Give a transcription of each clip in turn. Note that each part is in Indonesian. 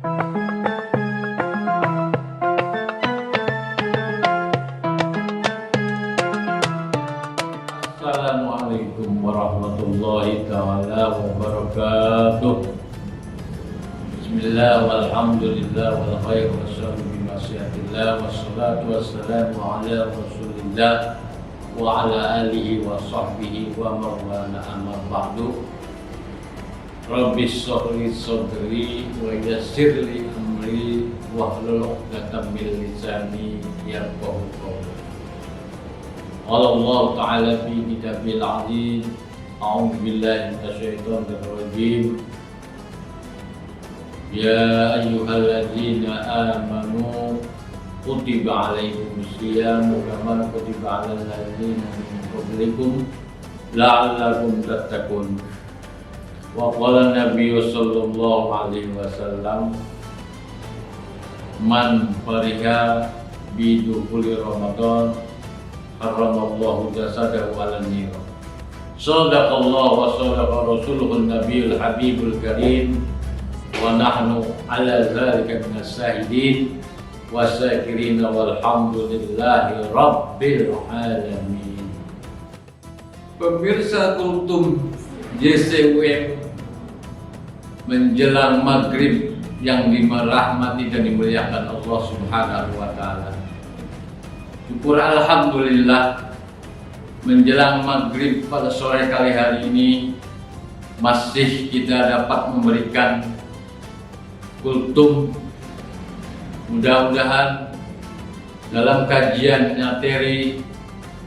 Assalamualaikum warahmatullahi ta'ala wabarakatuh. Bismillah walhamdulillah wal khair wassalamu bimasyiatillah wassalatu wassalamu ala rasulillah wa ala alihi wa sahbihi wa mawlana amma ba'du. Rabbi shrah li sadri wa yassir li amri wahlul 'uqdatam min lisani yafqahu qawli. Qala Allah Ta'ala fi kitabil 'aziz. A'udzu billahi minasyaitonir rajim. Ya ayyuhalladzina amanu kutiba 'alaikumus syiyamu kama kutiba 'alal ladzina min qablikum la'allakum tattaqun. Wa qala Nabi sallallahu alaihi wasallam, man fariha bi dukhuli Ramadan haramallahu jasadahu 'alan nar. Shadaqallahu wa shadaqa rasuluhun nabiyul habibul karim wa nahnu ala dzalika minas syahidin wasyakirin walhamdulillahi rabbil alamin. Pemirsa Kultum JCWM, menjelang maghrib yang dirahmati dan dimuliakan Allah Subhanahu wa Ta'ala. Syukur alhamdulillah, menjelang maghrib pada sore kali hari ini masih kita dapat memberikan kultum. Mudah-mudahan dalam kajian materi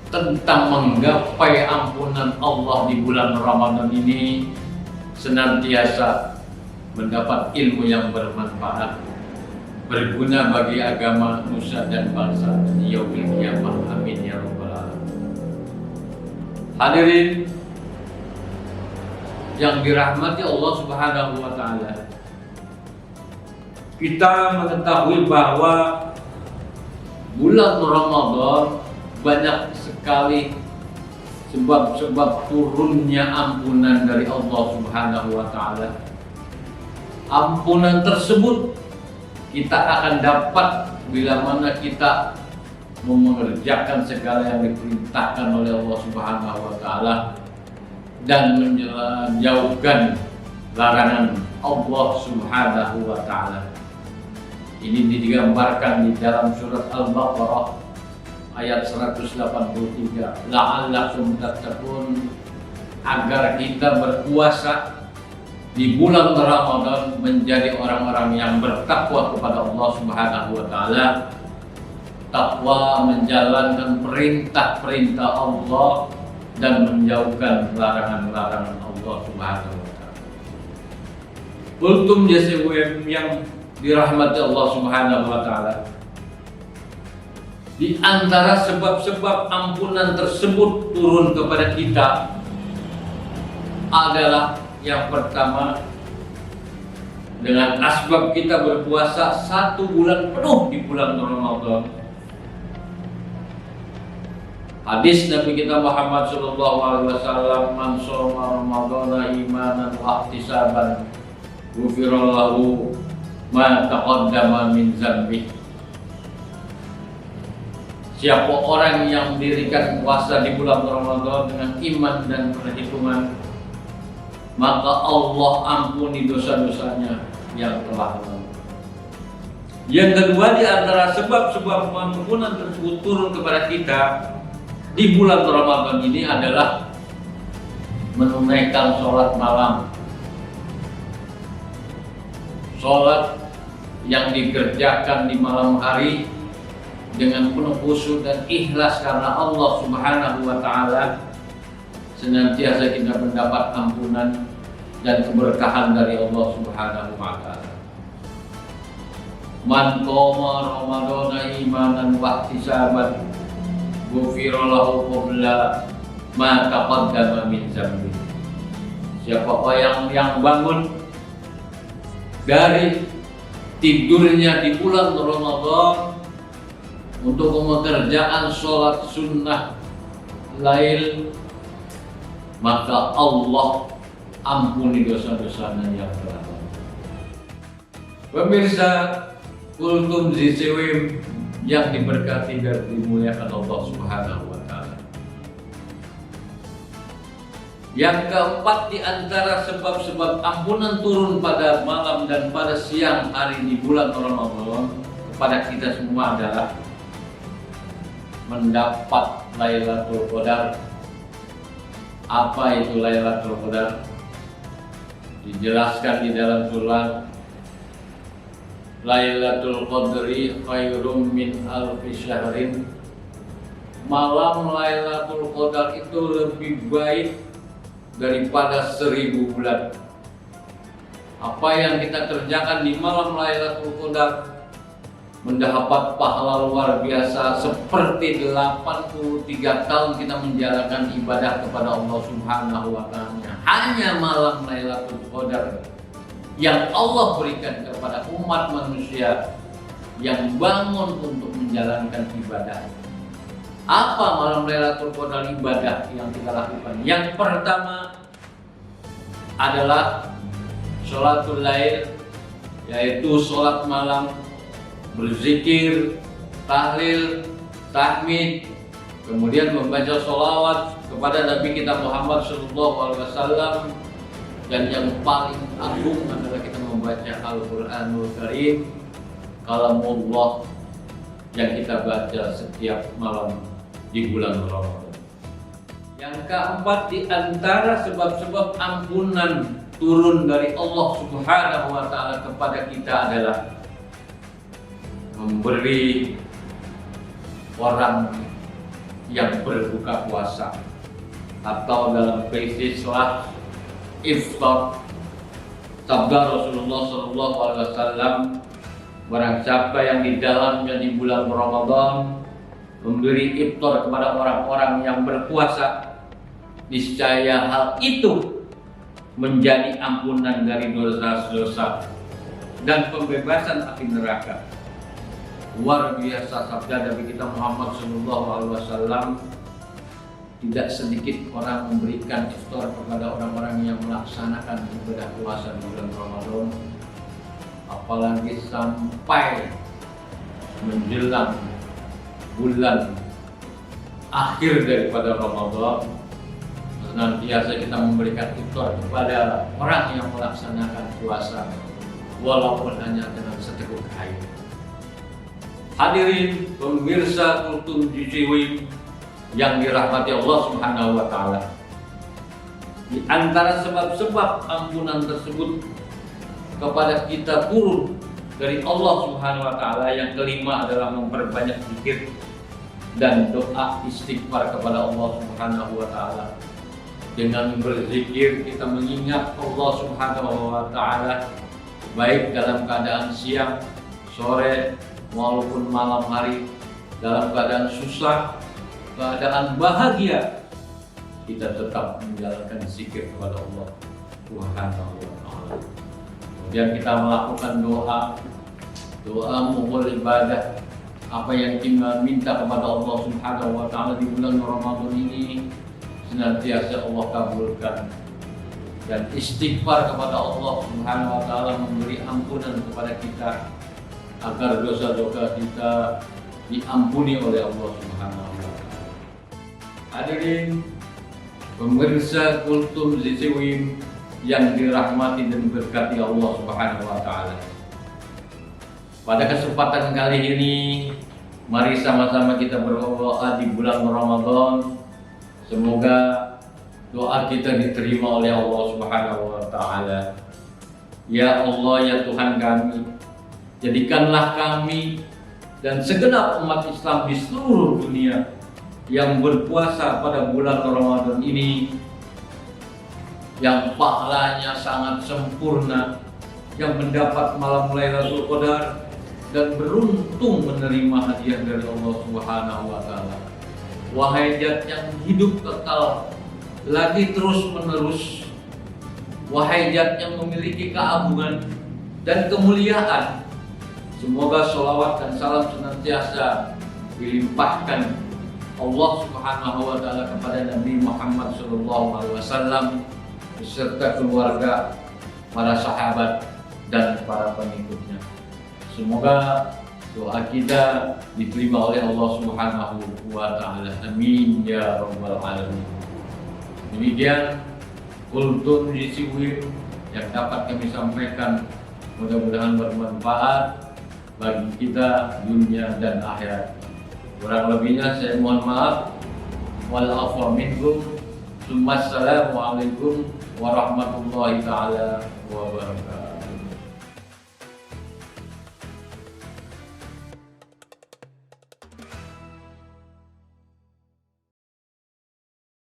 tentang menggapai ampunan Allah di bulan Ramadan ini senantiasa mendapat ilmu yang bermanfaat, berguna bagi agama, nusa dan bangsa di yaumil qiyamah. Amin ya rabbal alamin. Hadirin yang dirahmati Allah Subhanahu wa Ta'ala, kita mengetahui bahwa bulan Ramadan banyak sekali sebab-sebab turunnya ampunan dari Allah Subhanahu wa Ta'ala. Ampunan tersebut kita akan dapat bila mana kita mengerjakan segala yang diperintahkan oleh Allah Subhanahu wa Ta'ala dan menjauhkan larangan Allah Subhanahu wa Ta'ala. Ini digambarkan di dalam surat Al-Baqarah ayat 183. La'allakum tattaqun, agar kita berpuasa di bulan Ramadan menjadi orang-orang yang bertakwa kepada Allah Subhanahu wa Ta'ala. Takwa menjalankan perintah-perintah Allah dan menjauhkan larangan-larangan Allah Subhanahu wa Ta'ala. Kultum JCWM yang dirahmati Allah Subhanahu wa Ta'ala, di antara sebab-sebab ampunan tersebut turun kepada kita adalah yang pertama, dengan asbab kita berpuasa 1 bulan penuh di bulan Ramadan. Hadis Nabi kita Muhammad sallallahu alaihi wasallam, man shoma ramadhana imanan wa ihtisaban ghufira lahu ma taqaddama min dzambi. Siapa orang yang mendirikan puasa di bulan Ramadan dengan iman dan perhitungan, maka Allah ampuni dosa-dosanya yang telah lalu. Yang kedua, di antara sebab-sebab ampunan tersebut turun kepada kita di bulan Ramadan ini adalah menunaikan sholat malam. Sholat yang dikerjakan di malam hari dengan penuh khusyuk dan ikhlas karena Allah Subhanahu wa Ta'ala, senantiasa kita mendapat ampunan dan keberkahan dari Allah Subhanahu wa Ta'ala. Man qoma ramadhana imanan wa ihtisaban ghufira lahu qabla ma taqaddama min dzambi. Siapa orang yang bangun dari tidurnya di bulan Ramadan untuk mengerjakan sholat sunnah lail, maka Allah ampuni dosa-dosanya yang telah lalu. Pemirsa Kultum Ziciwim yang diberkati dan dimuliakan Allah Subhanahu wa Ta'ala. Yang keempat di antara sebab-sebab ampunan turun pada malam dan pada siang hari di bulan Ramadan kepada kita semua adalah mendapat Lailatul Qadar. Apa itu Lailatul Qadar? Dijelaskan di dalam surat, Lailatul Qadri khairum min alfi syahrin. Malam Lailatul Qadar itu lebih baik daripada 1000 bulan. Apa yang kita kerjakan di malam Lailatul Qadar mendapat pahala luar biasa seperti 83 tahun kita menjalankan ibadah kepada Allah Subhanahu wa Ta'ala. Hanya malam Lailatul Qadar yang Allah berikan kepada umat manusia yang bangun untuk menjalankan ibadah. Apa malam Lailatul Qadar ibadah yang kita lakukan? Yang pertama adalah sholatul lail, yaitu sholat malam, berzikir, tahlil, tahmid, kemudian membaca sholawat kepada Nabi kita Muhammad SAW, dan yang paling agung adalah kita membaca Al-Quranul Karim, kalamullah, yang kita baca setiap malam di bulan Ramadan. Yang keempat di antara sebab-sebab ampunan turun dari Allah Subhanahu wa Ta'ala kepada kita adalah memberi orang yang berbuka puasa, atau dalam istilah iftar. Sabda Rasulullah SAW, barang siapa yang di dalamnya di bulan Ramadan memberi iftar kepada orang-orang yang berpuasa, niscaya hal itu menjadi ampunan dari dosa-dosa dan pembebasan api neraka. Luar biasa sabda Nabi kita Muhammad SAW. Tidak sedikit orang memberikan iftar kepada orang-orang yang melaksanakan ibadah puasa di bulan Ramadan, apalagi sampai menjelang bulan akhir daripada Ramadan. Senantiasa kita memberikan iftar kepada orang yang melaksanakan puasa, walaupun hanya dengan seteguk air. Hadirin pemirsa Kultum Ziciwim yang dirahmati Allah Subhanahu wa Ta'ala, di antara sebab-sebab ampunan tersebut kepada kita turun dari Allah Subhanahu wa Ta'ala, yang kelima adalah memperbanyak zikir dan doa istighfar kepada Allah Subhanahu wa Ta'ala. Dengan berzikir kita mengingat Allah Subhanahu wa Ta'ala, baik dalam keadaan siang, sore, maupun malam hari, dalam keadaan susah, keadaan bahagia, kita tetap menjalankan zikir kepada Allah Subhanahu wa Ta'ala. Kemudian kita melakukan doa mohon ibadah, apa yang kita minta kepada Allah Subhanahu wa Ta'ala di bulan Ramadan ini senantiasa Allah kabulkan. Dan istighfar kepada Allah Subhanahu wa Ta'ala, memberi ampunan kepada kita agar dosa-dosa kita diampuni oleh Allah Subhanahu wa Ta'ala. Hadirin pemirsa Kultum Ziciwim yang dirahmati dan diberkati Allah Subhanahu wa Ta'ala. Pada kesempatan kali ini, mari sama-sama kita berdoa di bulan Ramadan. Semoga doa kita diterima oleh Allah Subhanahu wa Ta'ala. Ya Allah, ya Tuhan kami, jadikanlah kami dan segenap umat Islam di seluruh dunia yang berpuasa pada bulan Ramadan ini, yang pahalanya sangat sempurna, yang mendapat malam Lailatul Qadar dan beruntung menerima hadiah dari Allah Subhanahu wa Ta'ala. Wahai Zat yang hidup kekal lagi terus menerus, wahai Zat yang memiliki keagungan dan kemuliaan, semoga sholawat dan salam senantiasa dilimpahkan Allah Subhanahu wa Ta'ala kepada Nabi Muhammad SAW beserta keluarga, para sahabat dan para pengikutnya. Semoga doa kita diterima oleh Allah Subhanahu wa Ta'ala. Amin ya rabbal alamin. Demikian kultum disiwir yang dapat kami sampaikan, mudah-mudahan bermanfaat bagi kita dunia dan akhirat. Kurang lebihnya saya mohon maaf. Wal afwa minkum. Assalamualaikum warahmatullahi taala wabarakatuh.